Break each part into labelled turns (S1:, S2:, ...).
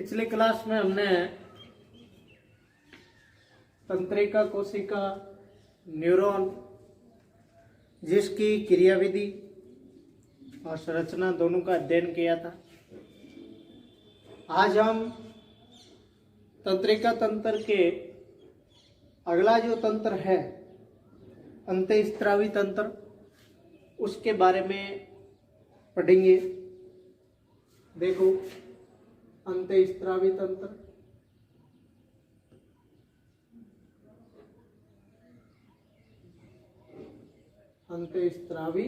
S1: पिछले क्लास में हमने तंत्रिका कोशिका, न्यूरॉन, जिसकी क्रियाविधि और संरचना दोनों का अध्ययन किया था। आज हम तंत्रिका तंत्र के अगला जो तंत्र है अंतःस्रावी तंत्र, उसके बारे में पढ़ेंगे। देखो, अंतःस्रावी तंत्र, अंतःस्रावी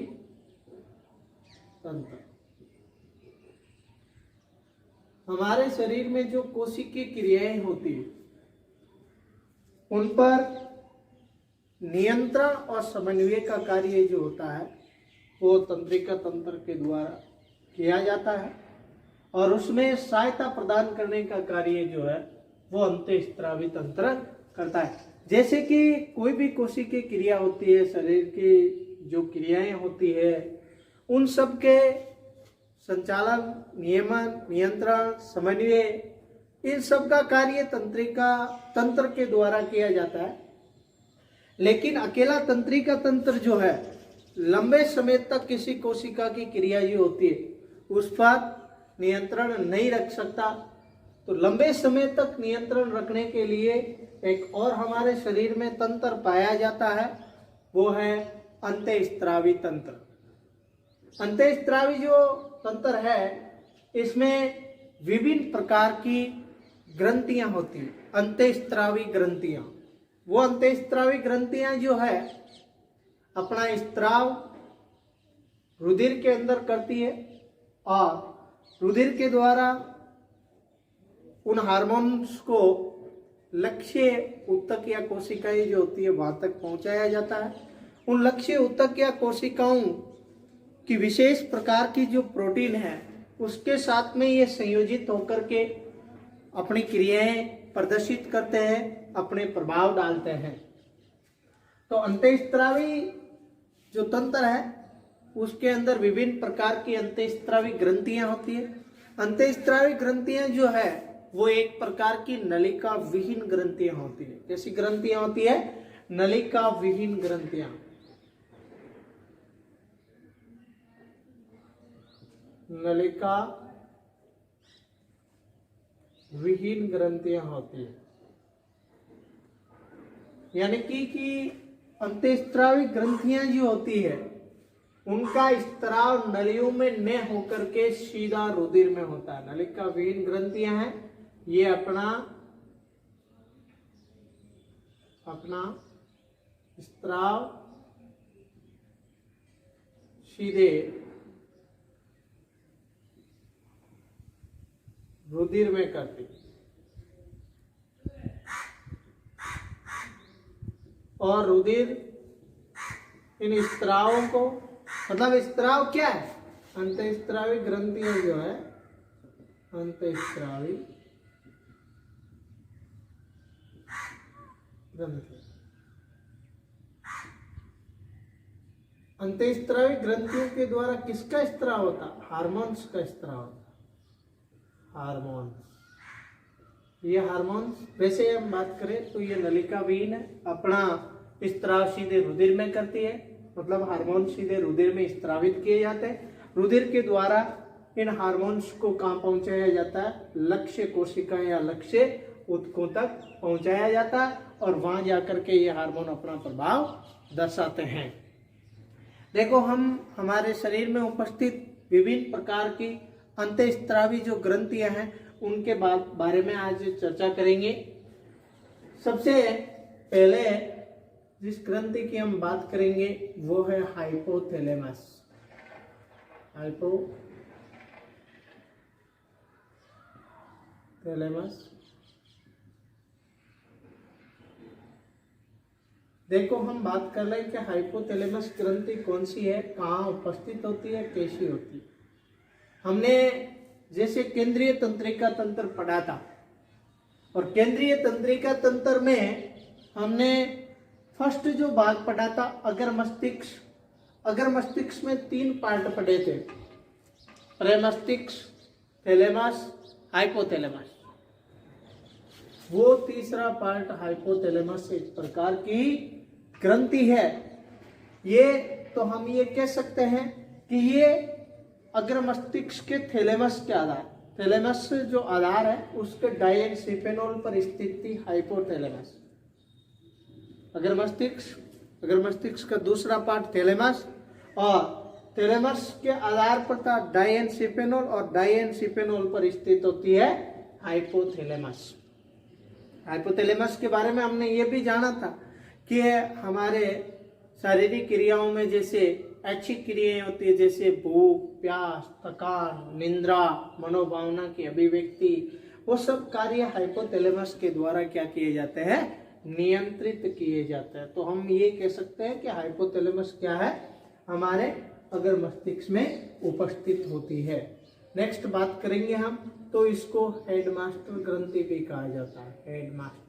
S1: तंत्र हमारे शरीर में जो कोशिकीय क्रियाएं होती है उन पर नियंत्रण और समन्वय का कार्य जो होता है वो तंत्रिका तंत्र के द्वारा किया जाता है, और उसमें सहायता प्रदान करने का कार्य जो है वो अंतःस्रावी तंत्र करता है। जैसे कि कोई भी कोशिकीय क्रिया होती है, शरीर की जो क्रियाएं होती है, उन सब के संचालन, नियमन, नियंत्रण, समन्वय, इन सब का कार्य तंत्रिका तंत्र के द्वारा किया जाता है। लेकिन अकेला तंत्रिका तंत्र जो है लंबे समय तक किसी कोशिका की क्रिया जो होती है उस पर नियंत्रण नहीं रख सकता। तो लंबे समय तक नियंत्रण रखने के लिए एक और हमारे शरीर में तंत्र पाया जाता है, वो है अंतःस्रावी तंत्र। अंतःस्रावी जो तंत्र है इसमें विभिन्न प्रकार की ग्रंथियां होती हैं, अंतःस्रावी ग्रंथियां। वो अंतःस्रावी ग्रंथियां जो है अपना स्त्राव रुधिर के अंदर करती है, और रुधिर के द्वारा उन हार्मोन्स को लक्ष्य ऊतक या कोशिकाएं जो होती है वहां तक पहुंचाया जाता है। उन लक्ष्य ऊतक या कोशिकाओं की विशेष प्रकार की जो प्रोटीन है उसके साथ में ये संयोजित होकर के अपनी क्रियाएं प्रदर्शित करते हैं, अपने प्रभाव डालते हैं। तो अंतःस्रावी जो तंत्र है उसके अंदर विभिन्न प्रकार की अंतःस्रावी ग्रंथियां होती है। अंतःस्रावी ग्रंथियां जो है वो एक प्रकार की नलिका विहीन ग्रंथियां होती है। कैसी ग्रंथियां होती है? नलिका विहीन ग्रंथियां। नलिका विहीन ग्रंथियां होती है, यानी कि अंतःस्रावी ग्रंथियां जो होती है उनका स्त्राव नलियों में न होकर के सीधा रुधिर में होता है। नलिका विहीन ग्रंथियां हैं, ये अपना स्त्राव सीधे रुधिर में करती, और रुधिर इन स्त्रावों को, मतलब स्त्राव क्या है? अंतःस्रावी ग्रंथियां जो है, अंतःस्रावी ग्रंथि, अंतःस्रावी ग्रंथियों के द्वारा किसका स्त्राव होता? हार्मोन्स का स्त्राव होता। हार्मोन्स, ये हार्मोन्स, वैसे हम बात करें तो ये नलिका विहीन है, अपना स्त्राव सीधे रुधिर में करती है, मतलब हार्मोन सीधे रुधिर में स्त्रावित किए जाते हैं। रुधिर के द्वारा इन हार्मोन्स को कहाँ पहुंचाया जाता है? लक्ष्य कोशिका या लक्ष्य ऊतकों तक पहुंचाया जाता है, और वहां जाकर के ये हार्मोन अपना प्रभाव दर्शाते हैं। देखो, हम हमारे शरीर में उपस्थित विभिन्न प्रकार की अंतःस्रावी जो ग्रंथियां हैं उनके बारे में आज चर्चा करेंगे। सबसे पहले जिस ग्रंथि की हम बात करेंगे वो है हाइपोथैलेमस। हाइपोथैलेमस, देखो, हम बात कर रहे हैं कि हाइपोथैलेमस ग्रंथि कौन सी है, कहाँ उपस्थित होती है, कैसी होती है। हमने जैसे केंद्रीय तंत्रिका तंत्र पढ़ा था, और केंद्रीय तंत्रिका तंत्र में हमने फर्स्ट जो भाग पढ़ा था अगर मस्तिष्क। अगर मस्तिष्क में 3 पार्ट पढ़े थे, प्रेमस्तिष्क, थैलेमस, हाइपोथैलेमस। वो तीसरा पार्ट हाइपोथैलेमस एक प्रकार की ग्रंथि है। ये तो हम ये कह सकते हैं कि ये अग्र मस्तिष्क के थैलेमस के आधार, थैलेमस जो आधार है उसके डायेनसिफेनोल पर स्थित थी हाइपोथैलेमस। अग्र मस्तिष्क का दूसरा पार्ट थैलेमस, और थैलेमस के आधार पर था डायेनसिफेनोल, और डायेनसिफेनोल पर स्थित होती है हाइपोथैलेमस। हाइपोथैलेमस के बारे में हमने ये भी जाना था कि हमारे शारीरिक क्रियाओं में जैसे ऐच्छिक क्रियाएं होती है, जैसे भूख, प्यास, थकान, निद्रा, मनोभावना की अभिव्यक्ति, वो सब कार्य हाइपोथैलेमस के द्वारा क्या किए जाते हैं, नियंत्रित किए जाते हैं। तो हम ये कह सकते हैं कि हाइपोथैलेमस क्या है, हमारे अग्र मस्तिष्क में उपस्थित होती है। नेक्स्ट बात करेंगे हम, तो इसको हेडमास्टर ग्रंथि भी कहा जाता है। हेडमास्टर,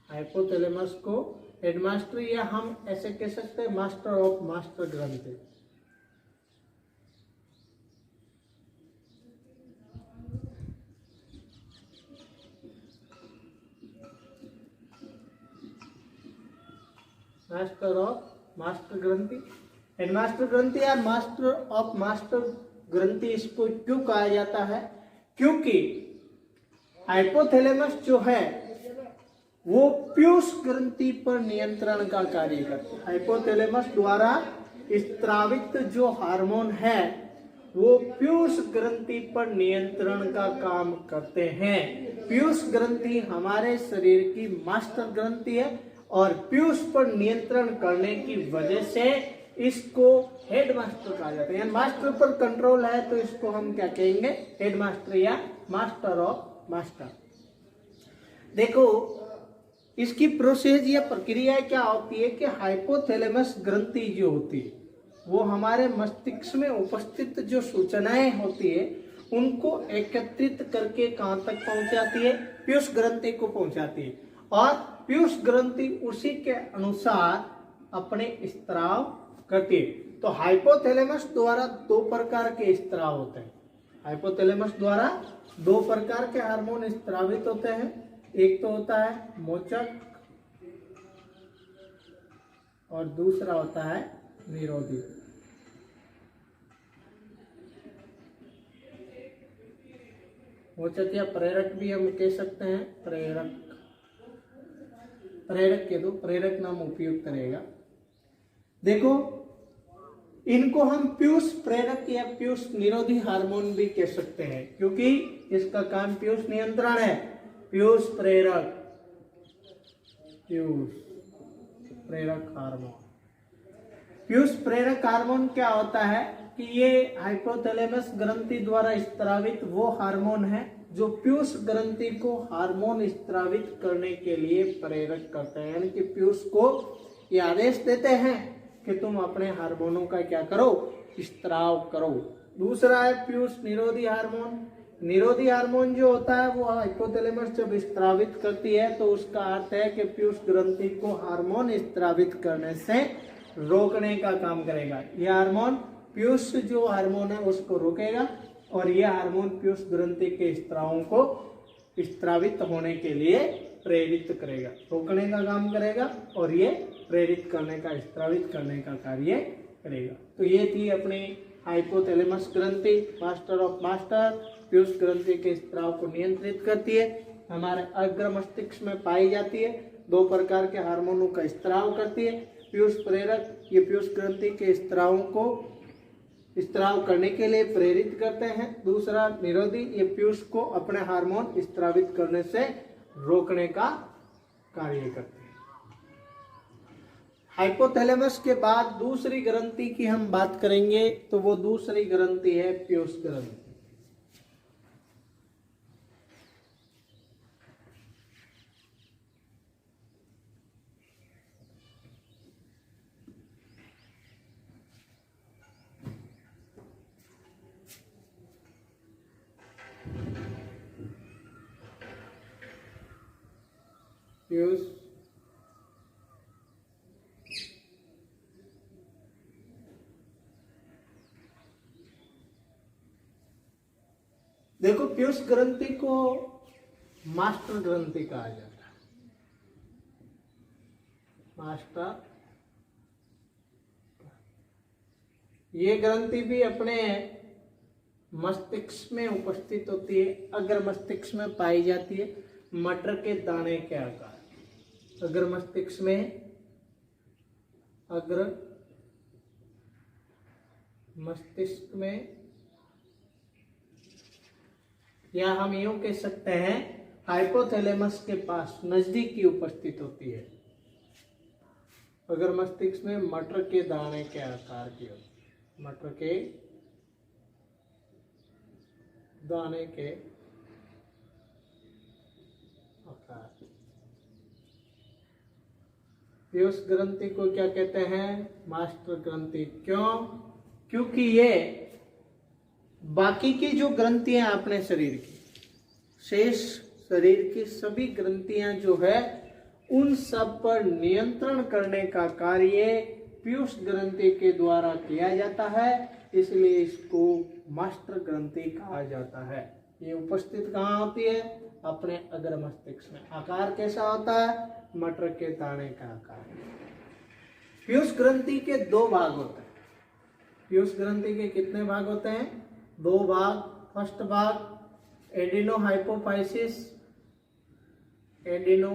S1: हाइपोथैलेमस को हेडमास्टर, या हम ऐसे कह सकते हैं मास्टर ऑफ मास्टर ग्रंथि। मास्टर ऑफ मास्टर ग्रंथि, हेडमास्टर ग्रंथि या मास्टर ऑफ मास्टर ग्रंथि इसको क्यों कहा जाता है, क्योंकि हाइपोथैलेमस जो है वो पीयूष ग्रंथि पर नियंत्रण का कार्य करती है। हाइपोथैलेमस द्वारा स्त्रावित जो हार्मोन है वो पीयूष ग्रंथि पर नियंत्रण का काम करते हैं। पीयूष ग्रंथि हमारे शरीर की मास्टर ग्रंथि है, और पीयूष पर नियंत्रण करने की वजह से इसको हेडमास्टर कहा जाता है। मास्टर पर कंट्रोल है तो इसको हम क्या कहेंगे, हेडमास्टर या मास्टर ऑफ मास्टर। देखो इसकी प्रोसेस या प्रक्रिया क्या होती है कि हाइपोथैलेमस ग्रंथि जो होती है वो हमारे मस्तिष्क में उपस्थित जो सूचनाएं होती है उनको एकत्रित करके कहां तक पहुंचाती है, पीयूष ग्रंथि को पहुंचाती है, और पीयूष ग्रंथि उसी के अनुसार अपने स्त्राव करती है। तो हाइपोथैलेमस द्वारा दो प्रकार के स्त्राव होते हैं। हाइपोथैलेमस द्वारा दो प्रकार के हार्मोन स्त्रावित होते हैं। एक तो होता है मोचक, और दूसरा होता है निरोधी। मोचक या प्रेरक भी हम कह सकते हैं, प्रेरक के दो, प्रेरक नाम उपयुक्त रहेगा। देखो इनको हम पीयूष प्रेरक या पीयूष निरोधी हार्मोन भी कह सकते हैं, क्योंकि इसका काम पीयूष नियंत्रण है। पीयूष प्रेरक हार्मोन, पीयूष प्रेरक हार्मोन क्या होता है कि ये हाइपोथैलेमस ग्रंथि द्वारा स्त्रावित वो हार्मोन है जो पीयूष ग्रंथि को हार्मोन स्त्रावित करने के लिए प्रेरक करते हैं, यानी कि पीयूष को ये आदेश देते हैं कि तुम अपने हार्मोनों का क्या करो, स्त्राव करो। दूसरा है पीयूष निरोधी हार्मोन। निरोधी हार्मोन जो होता है वो हाइपोथैलेमस जब स्त्रावित करती है तो उसका अर्थ है कि पीयूष ग्रंथि को हार्मोन स्त्रावित करने से रोकने का काम करेगा। यह हार्मोन पीयूष जो हार्मोन है उसको रोकेगा, और यह हार्मोन पीयूष ग्रंथि के स्त्रावों को स्त्रावित होने के लिए प्रेरित करेगा, रोकने का काम करेगा, और ये प्रेरित करने का, स्त्रावित करने का कार्य करेगा। तो ये थी अपनी हाइपोथैलेमस ग्रंथि, मास्टर ऑफ मास्टर, पीयूष ग्रंथि के स्त्राव को नियंत्रित करती है, हमारे अग्र मस्तिष्क में पाई जाती है, दो प्रकार के हार्मोनों का स्त्राव करती है। पीयूष प्रेरक ये पीयूष ग्रंथि के स्त्रावों को स्त्राव करने के लिए प्रेरित करते हैं। दूसरा निरोधी ये पीयूष को अपने हार्मोन स्त्रावित करने से रोकने का कार्य करते हैं। हाइपोथैलेमस के बाद दूसरी ग्रंथि की हम बात करेंगे, तो वो दूसरी ग्रंथि है पीयूष ग्रंथि। पीयूष देखो, पीयूष ग्रंथि को मास्टर ग्रंथि कहा जाता है। मास्टर, ये ग्रंथि भी अपने मस्तिष्क में उपस्थित होती है। अगर मस्तिष्क में पाई जाती है मटर के दाने के आकार। अगर मस्तिष्क में, अगर मस्तिष्क में, या हम यूं कह सकते हैं हाइपोथैलेमस के पास नजदीक की उपस्थित होती है। अगर मस्तिष्क में मटर के दाने के आकार की हो, मटर के दाने के आकार। पीयूष ग्रंथि को क्या कहते हैं? मास्टर ग्रंथि। क्यों? क्योंकि ये बाकी की जो ग्रंथियां अपने शरीर की, शेष शरीर की सभी ग्रंथियां जो है उन सब पर नियंत्रण करने का कार्य पीयूष ग्रंथि के द्वारा किया जाता है, इसलिए इसको मास्टर ग्रंथि कहा जाता है। ये उपस्थित कहाँ होती है? अपने अग्र मस्तिष्क में। आकार कैसा होता है? मटर के दाने का आकार। पीयूष ग्रंथि के दो भाग होते हैं। पीयूष ग्रंथि के कितने भाग होते हैं? दो भाग। फर्स्ट भाग एडिनो हाइपोफाइसिस, एडिनो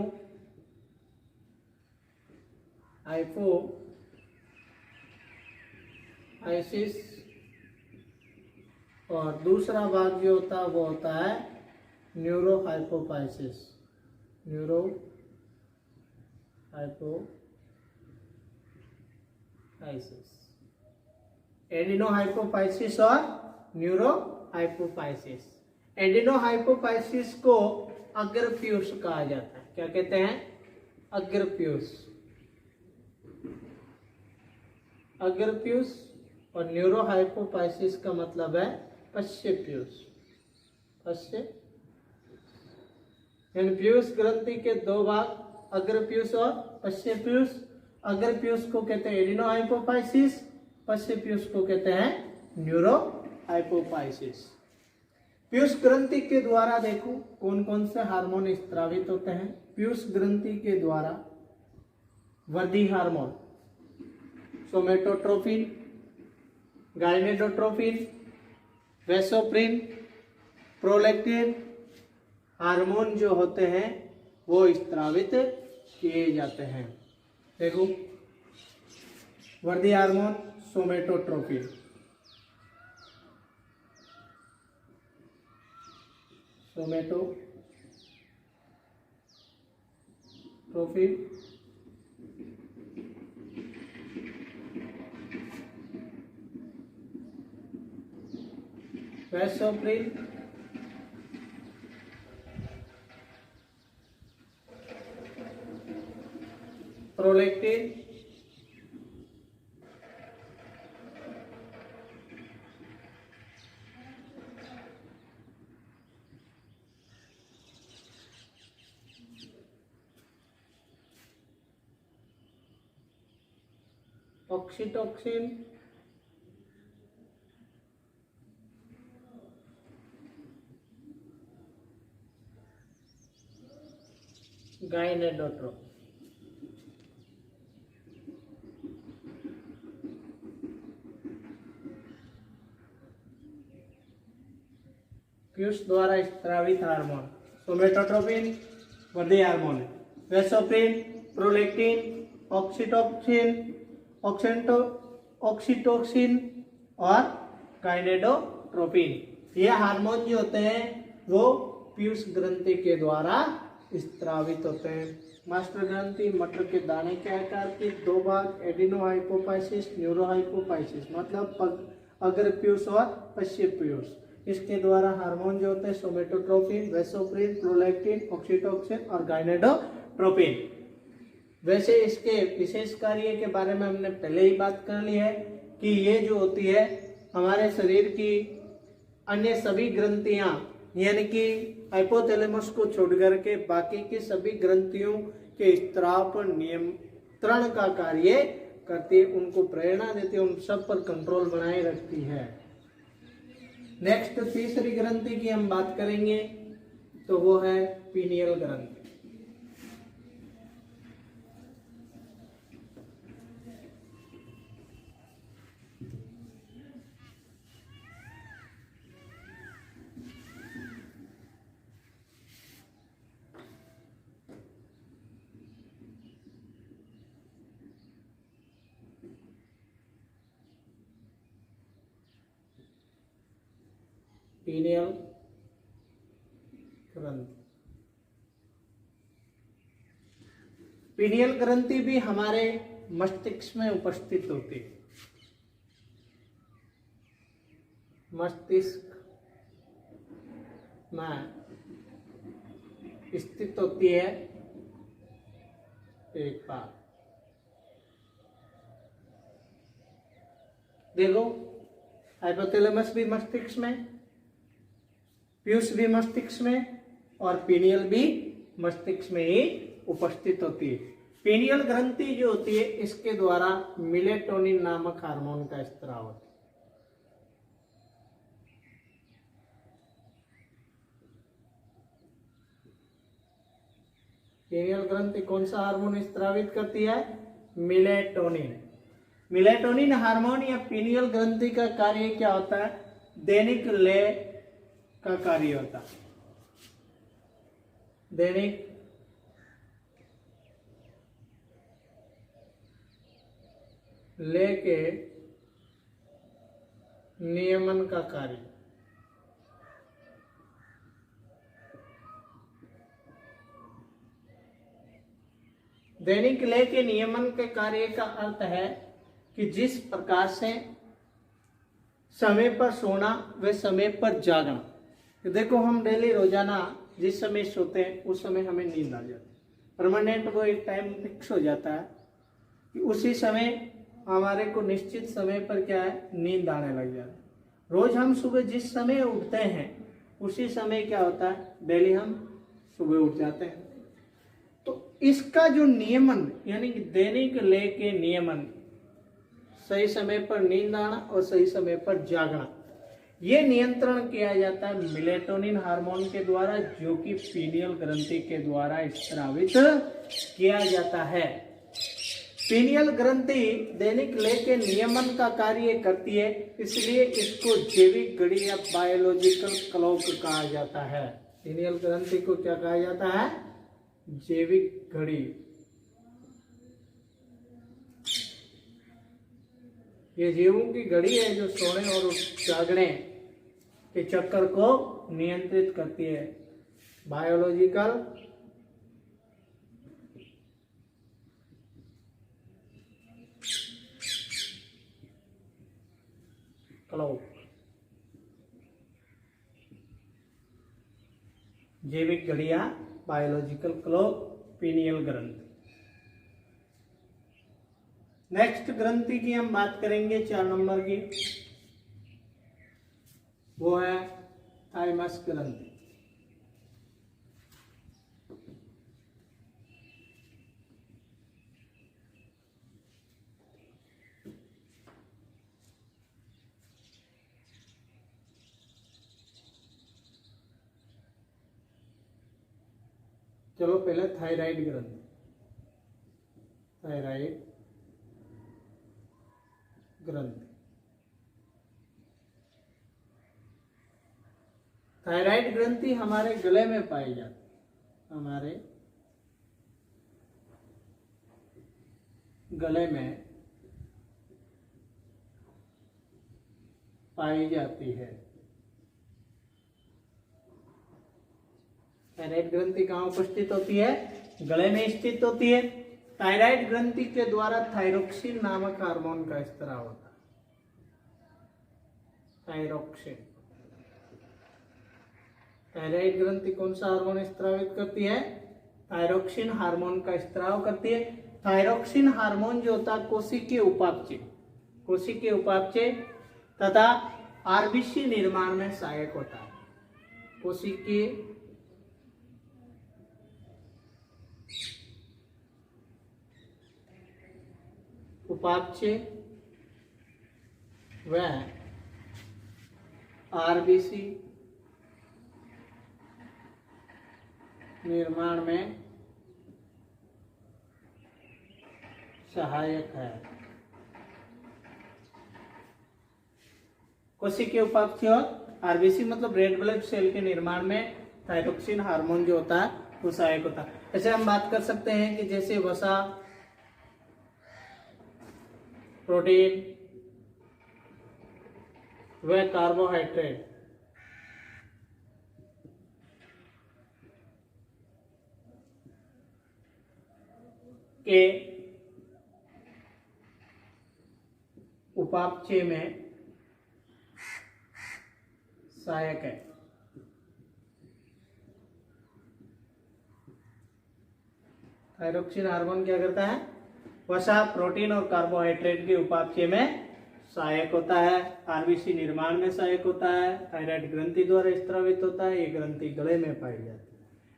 S1: हाइपोफाइसिस, और दूसरा भाग जो होता है वो होता है neuro hypophysis. Neuro hypophysis, adeno hypophysis और न्यूरो हाइपोफाइसिस। एडिनो हाइपोफाइसिस को अग्र पीयूष कहा जाता है। क्या कहते हैं? अग्र पीयूष। अग्र पीयूष। और न्यूरो हाइपोफाइसिस का मतलब है पश्य पीयूष। पश्य, यानी पीयूष ग्रंथि के दो भाग, अग्र पीयूष और पश्य पीयूष। अग्र पीयूष को कहते हैं एडिनो हाइपोफाइसिस, पश्य पीयूष को कहते हैं न्यूरो हाइपोफाइसिस। पीयूष ग्रंथि के द्वारा देखो कौन कौन से हार्मोन स्त्रावित होते हैं। पीयूष ग्रंथि के द्वारा वृद्धि हार्मोन सोमेटोट्रोपिन, गाइनेडोट्रोपिन, वेसोप्रिन, प्रोलैक्टिन हार्मोन जो होते हैं वो स्त्रावित किए जाते हैं। देखो, वृद्धि hormone somatotropin, somatotropin, vasopressin, prolactin, oxytocin, gonadotropin. पीयूष द्वारा स्त्रावित हार्मोन सोमेटोट्रोपिन वृद्धि हार्मोन, वेसोप्रिन, प्रोलैक्टिन, ऑक्सीटोसिन और गाइनेडोट्रोपिन। ये हार्मोन जो होते हैं वो पीयूष ग्रंथि के द्वारा स्त्रावित होते हैं। मास्टर ग्रंथि मटर के दाने के आकार के दो भाग, एडिनो हाइपोफाइसिस, न्यूरो हाइपोफाइसिस, मतलब अग्र पीयूष और पश्य पीयूष। इसके द्वारा हार्मोन जो होते हैं सोमेटोट्रोपिन, वेसोप्रिन, प्रोलैक्टिन, ऑक्सीटोसिन और गाइनेडोट्रोपिन। वैसे इसके विशेष कार्य के बारे में हमने पहले ही बात कर ली है कि ये जो होती है हमारे शरीर की अन्य सभी ग्रंथियां, यानी कि हाइपोथैलेमस को छोड़ करके बाकी की सभी ग्रंथियों के स्त्राव पर नियंत्रण का कार्य करती है, उनको प्रेरणा देती है, उन सब पर कंट्रोल बनाए रखती है। नेक्स्ट तीसरी ग्रंथि की हम बात करेंगे तो वो है पीनियल ग्रंथि। पीनियल ग्रंथि, पीनियल ग्रंथि भी हमारे मस्तिष्क में उपस्थित होती है। मस्तिष्क में स्थित होती है एक बार। देखो, हाइपोथैलेमस भी मस्तिष्क में, पीयूष भी मस्तिष्क में और पीनियल भी मस्तिष्क में ही उपस्थित होती है। पीनियल ग्रंथि जो होती है इसके द्वारा मेलेटोनिन नामक हार्मोन का स्त्राव होता है। पीनियल ग्रंथि कौन सा हार्मोन स्त्रावित करती है? मेलेटोनिन। मेलेटोनिन हार्मोन या पीनियल ग्रंथि का कार्य क्या होता है? दैनिक लय का कार्य होता है। दैनिक लय के नियमन का कार्य। दैनिक लय के नियमन के कार्य का अर्थ है कि जिस प्रकार से समय पर सोना व समय पर जागना। देखो, हम डेली रोजाना जिस समय सोते हैं उस समय हमें नींद आ जाती है। परमानेंट वो एक टाइम फिक्स हो जाता है कि उसी समय हमारे को निश्चित समय पर क्या है, नींद आने लग जाती है। रोज हम सुबह जिस समय उठते हैं उसी समय क्या होता है, डेली हम सुबह उठ जाते हैं। तो इसका जो नियमन यानी कि दैनिक लय के नियमन, सही समय पर नींद आना और सही समय पर जागना, ये नियंत्रण किया जाता है मेलेटोनिन हार्मोन के द्वारा, जो कि पीनियल ग्रंथि के द्वारा स्रावित किया जाता है। पीनियल ग्रंथि दैनिक लय के नियमन का कार्य करती है, इसलिए इसको जैविक घड़ी या बायोलॉजिकल क्लॉक कहा जाता है। पीनियल ग्रंथि को क्या कहा जाता है? जैविक घड़ी। ये जीवों की घड़ी है जो सोने और जागने के चक्कर को नियंत्रित करती है। बायोलॉजिकल क्लॉक, जैविक घड़िया बायोलॉजिकल क्लॉक, पीनियल ग्रंथि। नेक्स्ट ग्रंथि की हम बात करेंगे 4 नंबर की, वो है थाइमस ग्रंथि। चलो पहले थायराइड ग्रंथि। थायराइड ग्रंथि, थायराइड ग्रंथि हमारे गले में पाई जाती है। हमारे गले में पाई जाती है। थायराइड ग्रंथि कहाँ उपस्थित होती है? गले में स्थित होती है। थायराइड ग्रंथि के द्वारा थायरोक्सिन नामक हार्मोन का स्त्राव होता है। थायरोक्सिन। थायराइड ग्रंथि कौन सा हार्मोन स्त्रावित करती है? थायरोक्सिन हार्मोन का स्त्राव करती है। थायरोक्सिन हार्मोन जो होता है कोशिकीय उपापचय, कोशिकीय उपापचय तथा आरबीसी निर्माण में सहायक होता है। कोशिकीय उपापचय व आरबीसी निर्माण में सहायक है। कोशिकीय उपापचय और आरबीसी मतलब रेड ब्लड सेल के निर्माण में थायरोक्सिन हार्मोन जो होता है वो सहायक होता है। ऐसे हम बात कर सकते हैं कि जैसे वसा, प्रोटीन व कार्बोहाइड्रेट के उपापचय में सहायक है। थायरोक्सिन हार्मोन क्या करता है? वसा, प्रोटीन और कार्बोहाइड्रेट के उपापचय में सहायक होता है, आरबीसी निर्माण में सहायक होता है, थायराइड ग्रंथि द्वारा स्त्रावित होता है, ये ग्रंथि गले में पाई जाती है।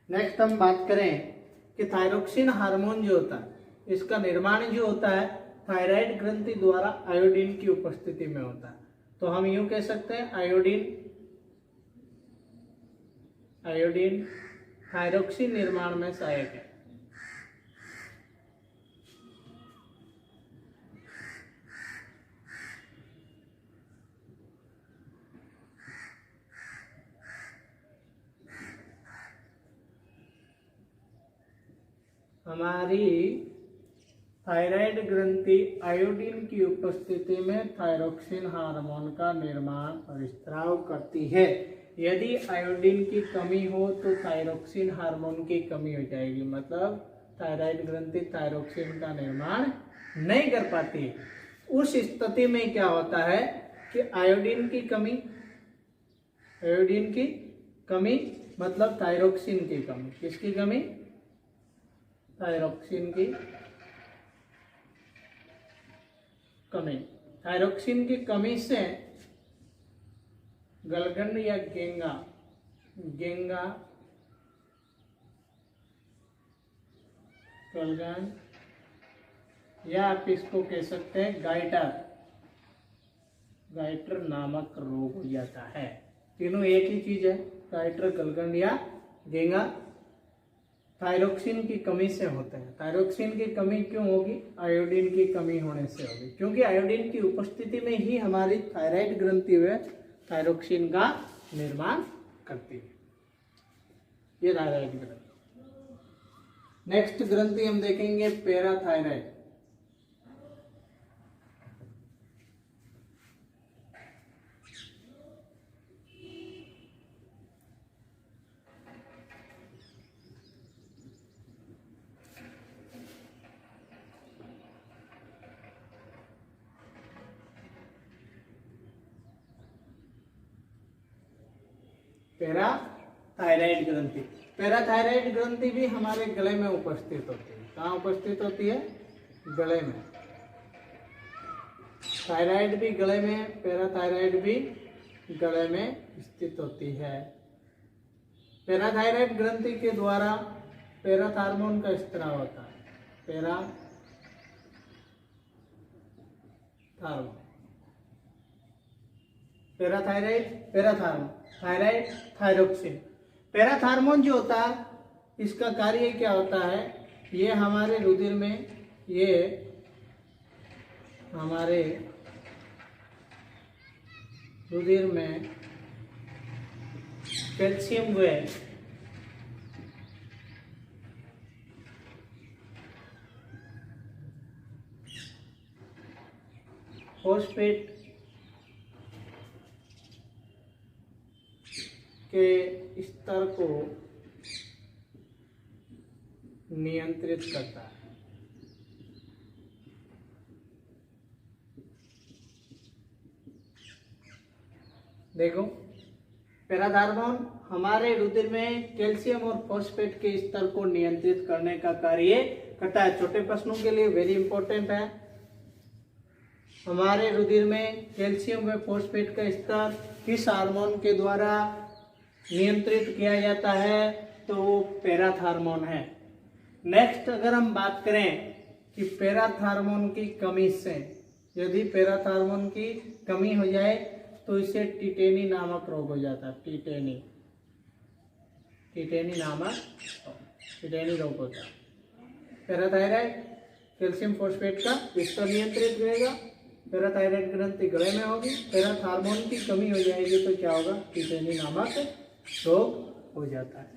S1: नेक्स्ट हम बात करें कि थायरोक्सिन हार्मोन जो होता है इसका निर्माण जो होता है थायराइड ग्रंथि द्वारा आयोडीन की उपस्थिति में होता है। तो हम यूं कह सकते हैं आयोडीन थायरोक्सिन निर्माण में सहायक है। हमारी थायराइड ग्रंथि आयोडीन की उपस्थिति में थायरोक्सिन हार्मोन का निर्माण और स्त्राव करती है। यदि आयोडीन की कमी हो तो थायरोक्सिन हार्मोन की कमी हो जाएगी, मतलब थायराइड ग्रंथि थायरोक्सिन का निर्माण नहीं कर पाती। उस स्थिति में क्या होता है कि आयोडीन की कमी मतलब थायरोक्सिन की कमी। किसकी कमी? थायरोक्सिन की कमी। थायरोक्सिन की कमी से गलगंड या गेंगा गलगंड या आप इसको कह सकते हैं गाइटर नामक रोग हो जाता है। तीनों एक ही चीज है, गाइटर, गलगंड या गेंगा थायरोक्सिन की कमी से होते हैं। थायरोक्सिन की कमी क्यों होगी? आयोडीन की कमी होने से होगी, क्योंकि आयोडीन की उपस्थिति में ही हमारी थायराइड ग्रंथि में थायरोक्सिन का निर्माण करती है। ये थायराइड ग्रंथि। नेक्स्ट ग्रंथि हम देखेंगे पैराथायराइड। पैराथायराइड ग्रंथि भी हमारे गले में उपस्थित होती है। कहाँ उपस्थित होती है? गले में। थायराइड भी गले में, पैराथायराइड भी गले में स्थित होती है। पैराथायराइड ग्रंथि के द्वारा पैराथार्मोन का स्त्राव होता है। Thyroid, thyroxine. पैराथार्मोन जो होता है इसका कार्य क्या होता है? ये हमारे रुधिर में कैल्शियम व फॉस्फेट के स्तर को नियंत्रित करता है। देखो, पैराथार्मोन हमारे रुधिर में कैल्शियम और फॉस्फेट के स्तर को नियंत्रित करने का कार्य करता है। छोटे प्रश्नों के लिए वेरी इंपॉर्टेंट है। हमारे रुधिर में कैल्शियम व फॉस्फेट का स्तर किस हार्मोन के द्वारा नियंत्रित किया जाता है? तो वो पैराथार्मोन है। नेक्स्ट अगर हम बात करें कि पैराथार्मोन की कमी से, यदि पैराथार्मोन की कमी हो जाए तो इसे टिटेनी नामक रोग हो जाता है। टिटेनी नामक टिटेनी रोग होता है। पैराथायराइड कैल्शियम फॉस्फेट का स्तर नियंत्रित रहेगा, पैराथायराइड ग्रंथि गले में होगी, पैराथ हार्मोन की कमी हो जाएगी तो क्या होगा, टिटेनी नामक रोग हो जाता है।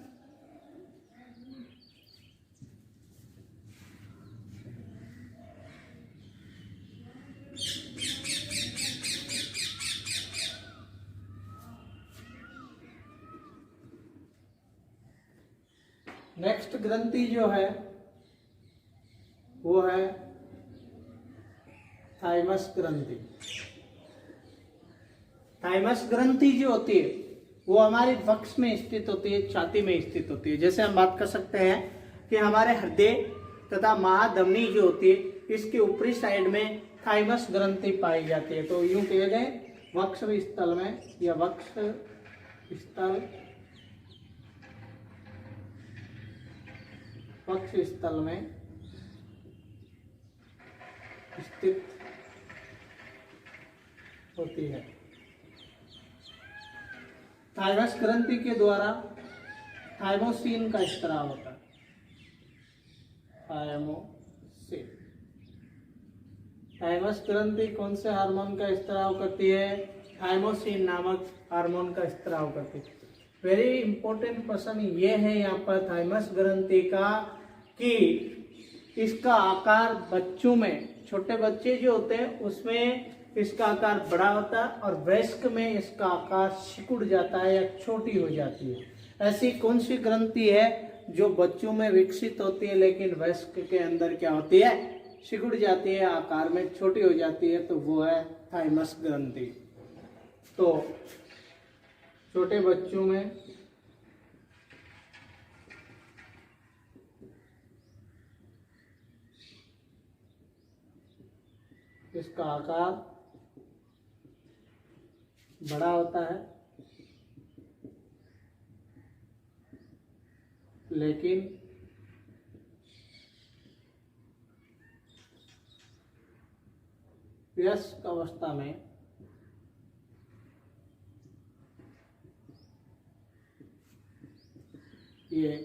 S1: नेक्स्ट ग्रंथि जो है वो है थाइमस ग्रंथि। थाइमस ग्रंथि जो होती है वो हमारे वक्ष में स्थित होती है, छाती में स्थित होती है। जैसे हम बात कर सकते हैं कि हमारे हृदय तथा महाधमनी जो होती है इसके ऊपरी साइड में थाइमस ग्रंथि पाई जाती है। तो यूं कहे गए वक्ष स्थल में या वक्ष स्थल में स्थित होती है। थाइमस ग्रंथि के द्वारा थाइमोसिन का स्त्राव होता है। थाइमस ग्रंथि कौन से हार्मोन का स्त्राव करती है, थाइमोसिन नामक हार्मोन का स्त्राव करती है। वेरी इंपॉर्टेंट प्रश्न ये है यहाँ पर थाइमस ग्रंथि का कि इसका आकार बच्चों में, छोटे बच्चे जो होते हैं उसमें इसका आकार बड़ा होता है और वयस्क में इसका आकार सिकुड़ जाता है या छोटी हो जाती है। ऐसी कौन सी ग्रंथि है जो बच्चों में विकसित होती है लेकिन वयस्क के अंदर क्या होती है, सिकुड़ जाती है, आकार में छोटी हो जाती है, तो वो है थाइमस ग्रंथि। तो छोटे बच्चों में इसका आकार बड़ा होता है लेकिन वयस्क अवस्था में ये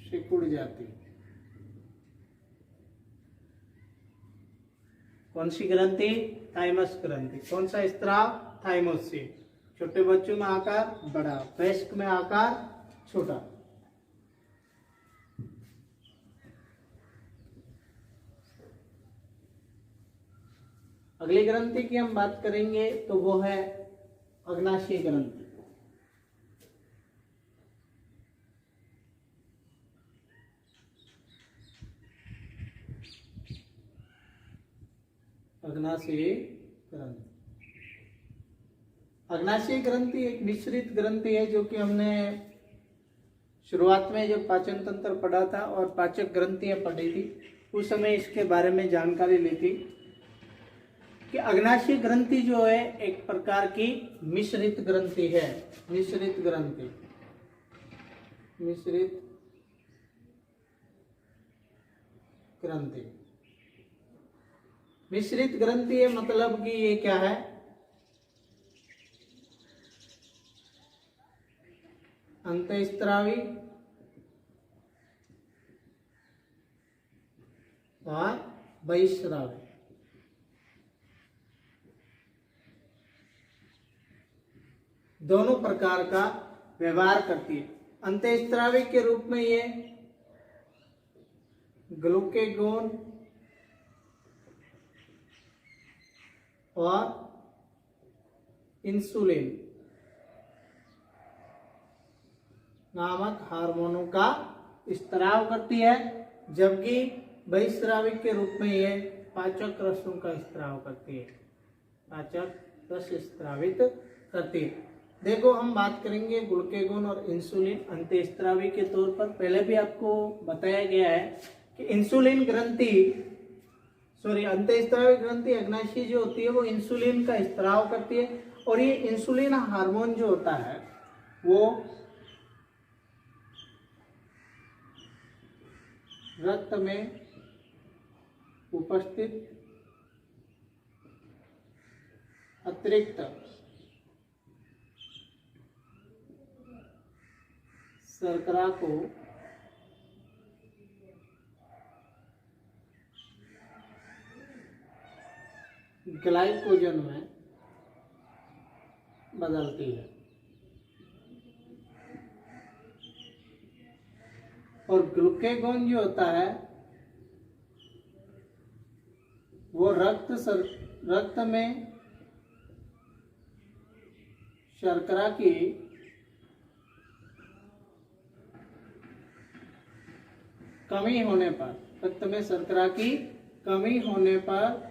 S1: सिकुड़ जाती है। कौन सी ग्रंथि, थाइमस ग्रंथि। कौन सा स्त्राव, थाइमोसिन। छोटे बच्चों में आकार बड़ा, वयस्क में आकार छोटा। अगली ग्रंथि की हम बात करेंगे तो वो है अग्नाशयी ग्रंथि। अग्नाशयी ग्रंथि। अग्नाशयी ग्रंथि एक मिश्रित ग्रंथि है जो कि हमने शुरुआत में जब पाचन तंत्र पढ़ा था और पाचक ग्रंथियां पढ़ी थी उस समय इसके बारे में जानकारी ली थी कि अग्नाशयी ग्रंथि जो है एक प्रकार की मिश्रित ग्रंथि है। मिश्रित ग्रंथि, मिश्रित ग्रंथि। मिश्रित ग्रंथि है मतलब कि ये क्या है, अंतःस्त्रावी और बहिःस्रावी। दोनों प्रकार का व्यवहार करती है। अंतःस्त्रावी के रूप में ये ग्लूकेगोन और इंसुलिन नामक हार्मोनों का स्त्राव करती है, जबकि बहिःस्रावी के रूप में ये पाचक रसों का स्त्राव करती है। पाचक रस स्त्रावित करती है। देखो हम बात करेंगे ग्लूकेगोन और इंसुलिन अंतःस्त्रावी के तौर पर। पहले भी आपको बताया गया है कि इंसुलिन ग्रंथि अंतःस्त्रावी ग्रंथि अग्नाशयी जो होती है वो इंसुलिन का स्त्राव करती है और ये इंसुलिन हार्मोन जो होता है वो रक्त में उपस्थित अतिरिक्त शर्करा को ग्लाइकोजन में बदलती है। और ग्लूकेगॉन जो होता है वो रक्त में शर्करा की कमी होने पर, रक्त में शर्करा की कमी होने पर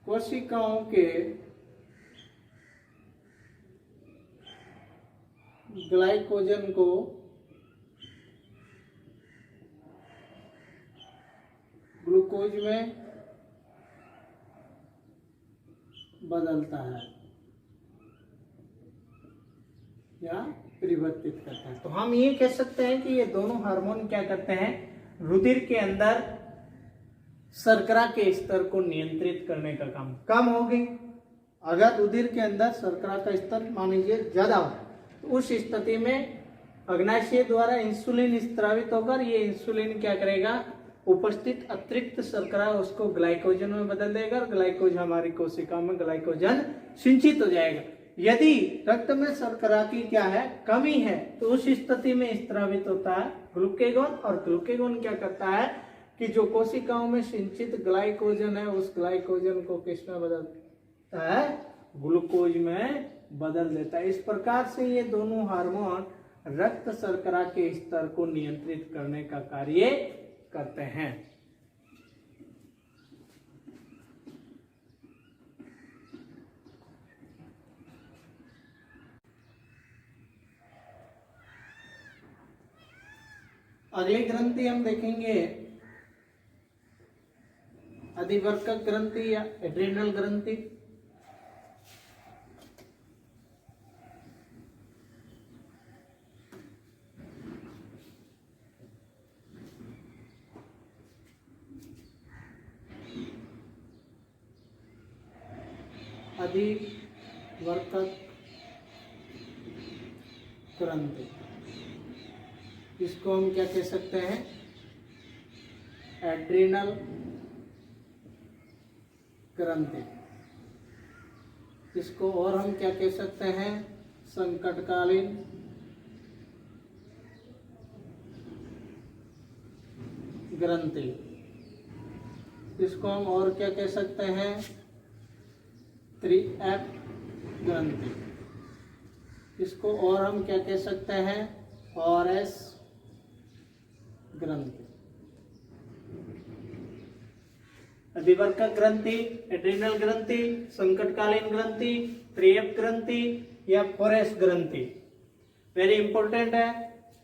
S1: कोशिकाओं के ग्लाइकोजन को ग्लूकोज में बदलता है या परिवर्तित करता है। तो हम ये कह सकते हैं कि ये दोनों हार्मोन क्या करते हैं, रुधिर के अंदर शर्करा के स्तर को नियंत्रित करने का काम। कम होगी अगर रुधिर के अंदर शर्करा का स्तर मान लीजिए ज्यादा हो, तो उस स्थिति में अग्नाशय द्वारा इंसुलिन स्त्रावित होकर ये इंसुलिन क्या करेगा, उपस्थित अतिरिक्त शर्करा उसको ग्लाइकोजन में बदल देगा और ग्लाइकोजन हमारी कोशिका में ग्लाइकोजन सिंचित हो जाएगा। यदि रक्त में शर्करा की क्या है, कमी है, तो उस स्थिति में स्त्रावित होता है ग्लूकेगॉन। और ग्लूकेगॉन क्या करता है कि जो कोशिकाओं में सिंचित ग्लाइकोजन है उस ग्लाइकोजन को किस में बदलता है, ग्लूकोज में बदल देता है। इस प्रकार से ये दोनों हार्मोन रक्त शर्करा के स्तर को नियंत्रित करने का कार्य करते हैं। अगली ग्रंथि हम देखेंगे अधिवर्कक ग्रंथि या एड्रिनल ग्रंथि। अधिवर्कक ग्रंथि, इसको हम क्या कह सकते हैं, एड्रिनल ग्रंथि। इसको और हम क्या कह सकते हैं, संकटकालीन ग्रंथि। इसको हम और क्या कह सकते हैं, 3F ग्रंथि। इसको और हम क्या कह सकते हैं, RS ग्रंथि। अधिवर्कक ग्रंथि, एड्रिनल ग्रंथि, संकटकालीन ग्रंथि, 3F ग्रंथि या 4S ग्रंथि। वेरी इंपॉर्टेंट है,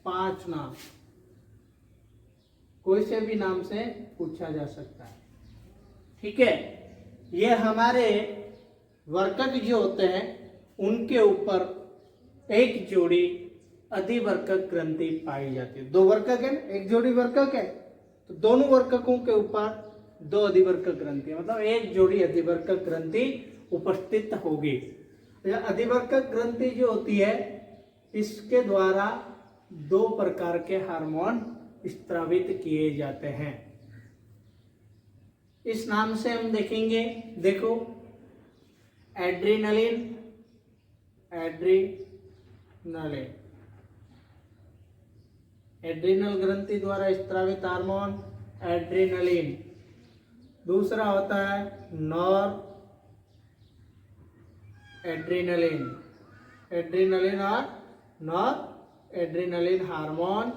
S1: 5 नाम, कोई से भी नाम से पूछा जा सकता है। ठीक है, ये हमारे वर्कक जो होते हैं उनके ऊपर एक जोड़ी अधिवर्कक ग्रंथि पाई जाती है। 2 वर्कक है, एक जोड़ी वर्कक है, तो दोनों वर्ककों के ऊपर 2 अधिवर्कक ग्रंथि, मतलब एक जोड़ी अधिवर्कक ग्रंथि उपस्थित होगी। यह अधिवर्कक ग्रंथि जो होती है इसके द्वारा 2 प्रकार के हार्मोन स्त्रावित किए जाते हैं। इस नाम से हम देखेंगे, देखो एड्रेनालिन, एड्रिनल ग्रंथि द्वारा स्त्रावित हार्मोन एड्रेनालिन। दूसरा होता है नॉर एड्रेनालिन, एड्रेनालिन और नॉर एड्रेनालिन हार्मोन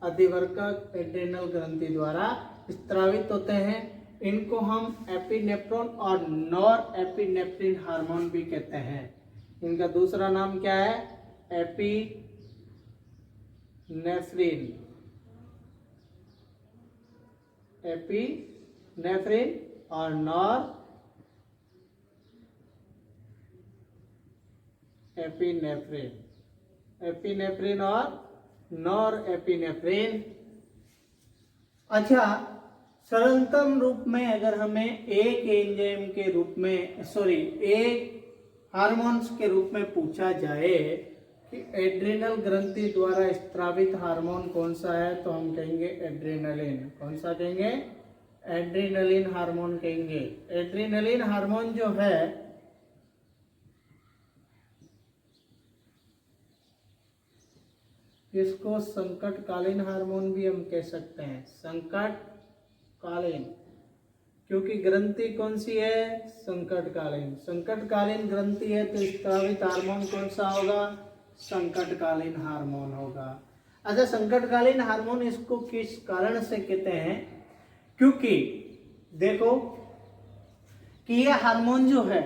S1: अधिवर्कक एड्रिनल ग्रंथि द्वारा स्त्रावित होते हैं। इनको हम एपिनेफ्रॉन और नॉर एपिनेफ्रिन हार्मोन भी कहते हैं। इनका दूसरा नाम क्या है, एपिनेफ्रिन और नॉर एपिनेफ्रिन और नॉर एपिनेफ्रिन। अच्छा, सरलतम रूप में अगर हमें एक एंजाइम के रूप में एक हार्मोन्स के रूप में पूछा जाए कि एड्रिनल ग्रंथि द्वारा स्त्रावित हार्मोन कौन सा है, तो हम कहेंगे एड्रेनालिन। कौन सा कहेंगे? एड्रेनालिन हार्मोन कहेंगे। एड्रेनालिन हार्मोन जो है इसको संकटकालीन हार्मोन भी हम कह सकते हैं। संकटकालीन, क्योंकि ग्रंथि कौन सी है? संकटकालीन। संकटकालीन ग्रंथि है तो स्त्रावित हार्मोन कौन सा होगा? संकटकालीन हार्मोन होगा। अच्छा, संकटकालीन हार्मोन इसको किस कारण से कहते हैं? क्योंकि देखो कि यह हार्मोन जो है,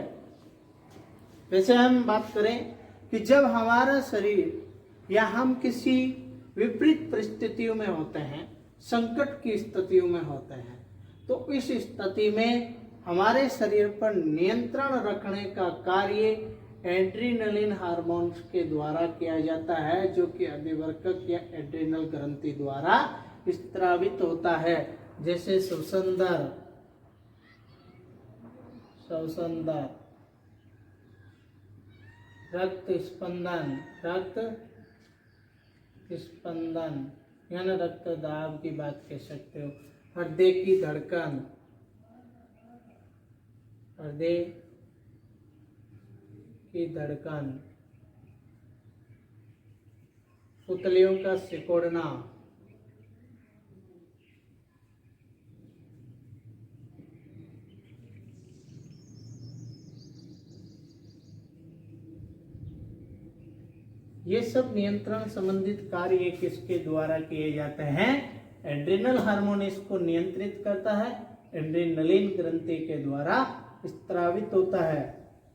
S1: वैसे हम बात करें कि जब हमारा शरीर या हम किसी विपरीत परिस्थितियों में होते हैं, संकट की स्थितियों में होते हैं, तो इस स्थिति में हमारे शरीर पर नियंत्रण रखने का कार्य एड्रेनालिन हार्मोन्स के द्वारा किया जाता है, जो कि अधिवर्कक या एड्रेनल ग्रंथि द्वारा स्त्रावित होता है। जैसे श्वसन दर, रक्त स्पंदन यानी रक्तदाब की बात कह सकते हो, हृदय की धड़कन, पुतलियों का सिकुड़ना, ये सब नियंत्रण संबंधित कार्य किसके द्वारा किए जाते हैं? एड्रिनल हार्मोन इसको नियंत्रित करता है, एड्रेनालिन ग्रंथि के द्वारा स्त्रावित होता है।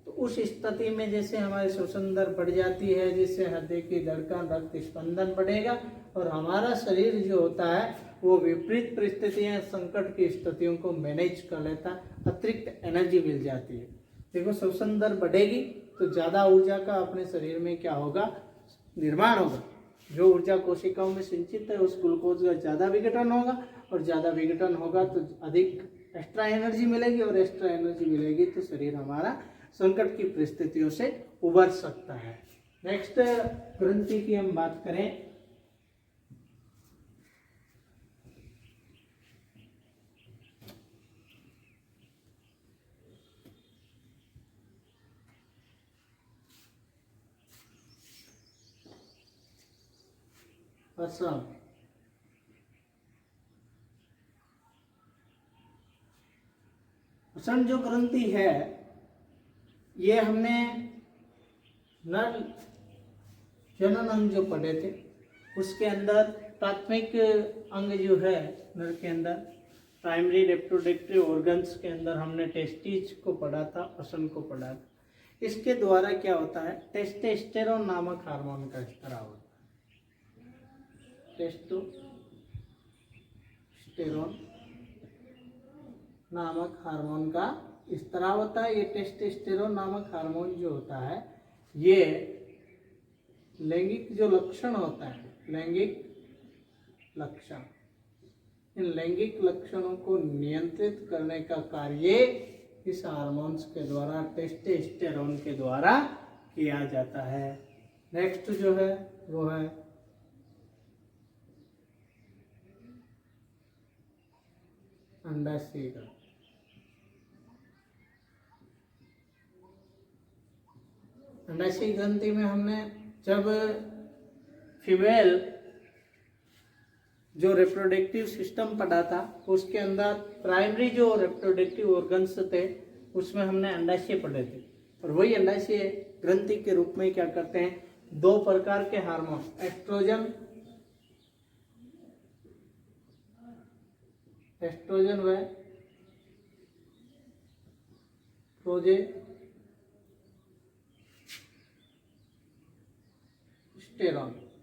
S1: तो उस स्थिति में जैसे हमारी श्वसन दर बढ़ जाती है, जिससे हृदय की धड़कन, रक्त स्पंदन बढ़ेगा और हमारा शरीर जो होता है वो विपरीत परिस्थितियां, संकट की स्थितियों को मैनेज कर लेता, अतिरिक्त एनर्जी मिल जाती है। देखो, श्वसन दर बढ़ेगी तो ज्यादा ऊर्जा का अपने शरीर में क्या होगा? निर्माण होगा। जो ऊर्जा कोशिकाओं में संचित है उस ग्लूकोज का ज्यादा विघटन होगा, और ज्यादा विघटन होगा तो अधिक एक्स्ट्रा एनर्जी मिलेगी, और एक्स्ट्रा एनर्जी मिलेगी तो शरीर हमारा संकट की परिस्थितियों से उबर सकता है। नेक्स्ट ग्रंथि की हम बात करें, पसंद जो ग्रंथि है, ये हमने नर जनन अंग जो पढ़े थे उसके अंदर प्राथमिक अंग जो है नर के अंदर, प्राइमरी रिप्रोडक्टिव ऑर्गन्स के अंदर हमने टेस्टिस को पढ़ा था, पसंद को पढ़ा था। इसके द्वारा क्या होता है? टेस्टोस्टेरोन नामक हार्मोन का स्त्राव होता है। टेस्टोस्टेरोन नामक हार्मोन का स्त्राव होता है। ये टेस्टोस्टेरोन नामक हार्मोन जो होता है, ये लैंगिक जो लक्षण होता है, लैंगिक लक्षण, इन लैंगिक लक्षणों को नियंत्रित करने का कार्य इस हार्मोन्स के द्वारा, टेस्टोस्टेरोन के द्वारा किया जाता है। नेक्स्ट जो है वो है अंडाशय ग्रंथि। अंडाशय ग्रंथि में हमने जब फीमेल जो रिप्रोडक्टिव सिस्टम पढ़ा था, उसके अंदर प्राइमरी जो रिप्रोडक्टिव ऑर्गन्स थे उसमें हमने अंडाशय पढ़े थे, और वही अंडाशय ग्रंथि के रूप में क्या करते हैं? दो प्रकार के हार्मोन, एस्ट्रोजन व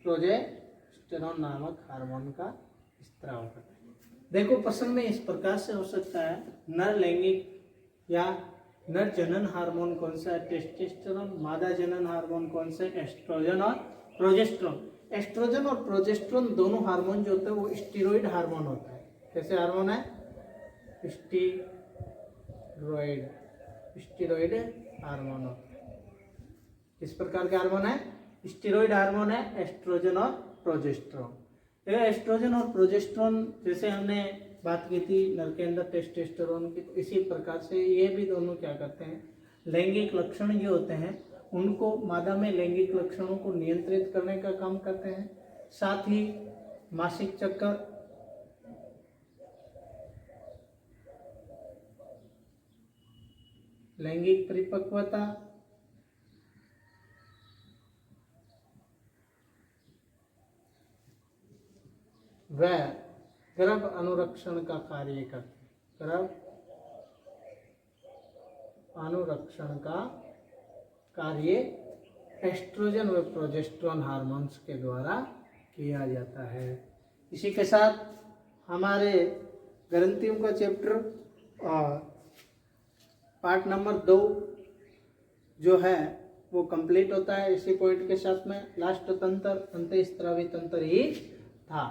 S1: प्रोजेस्टेरॉन नामक हार्मोन का स्त्राव करता है। देखो, पसंद में इस प्रकार से हो सकता है, नर लैंगिक या नर जनन हार्मोन कौन सा है? टेस्टोस्टेरोन। मादा जनन हार्मोन कौन सा है? एस्ट्रोजन और प्रोजेस्टेरोन। एस्ट्रोजन और प्रोजेस्टेरोन दोनों हार्मोन जो होते हैं वो स्टेरॉइड हार्मोन होता है। कैसे हार्मोन है? स्टीरॉयड स्टीरॉयड हार्मोन होता है। किस प्रकार के हार्मोन है? स्टीरॉयड हार्मोन है एस्ट्रोजन और प्रोजेस्टेरोन। एस्ट्रोजन और प्रोजेस्टेरोन जैसे हमने बात की थी नर के अंदर टेस्टोस्टेरोन की, तो इसी प्रकार से ये भी दोनों क्या करते हैं, लैंगिक लक्षण जो होते हैं उनको मादा में लैंगिक लक्षणों को नियंत्रित करने का काम करते हैं। साथ ही मासिक चक्कर, लैंगिक परिपक्वता, व गर्भ अनुरक्षण का कार्य करते हैं। गर्भ अनुरक्षण का कार्य एस्ट्रोजन व प्रोजेस्टेरोन हार्मोन्स के द्वारा किया जाता है। इसी के साथ हमारे ग्रंथियों का चैप्टर पार्ट नंबर 2 जो है वो कंप्लीट होता है। इसी पॉइंट के साथ में लास्ट तंत्र अंतःस्रावी तंत्र ही था।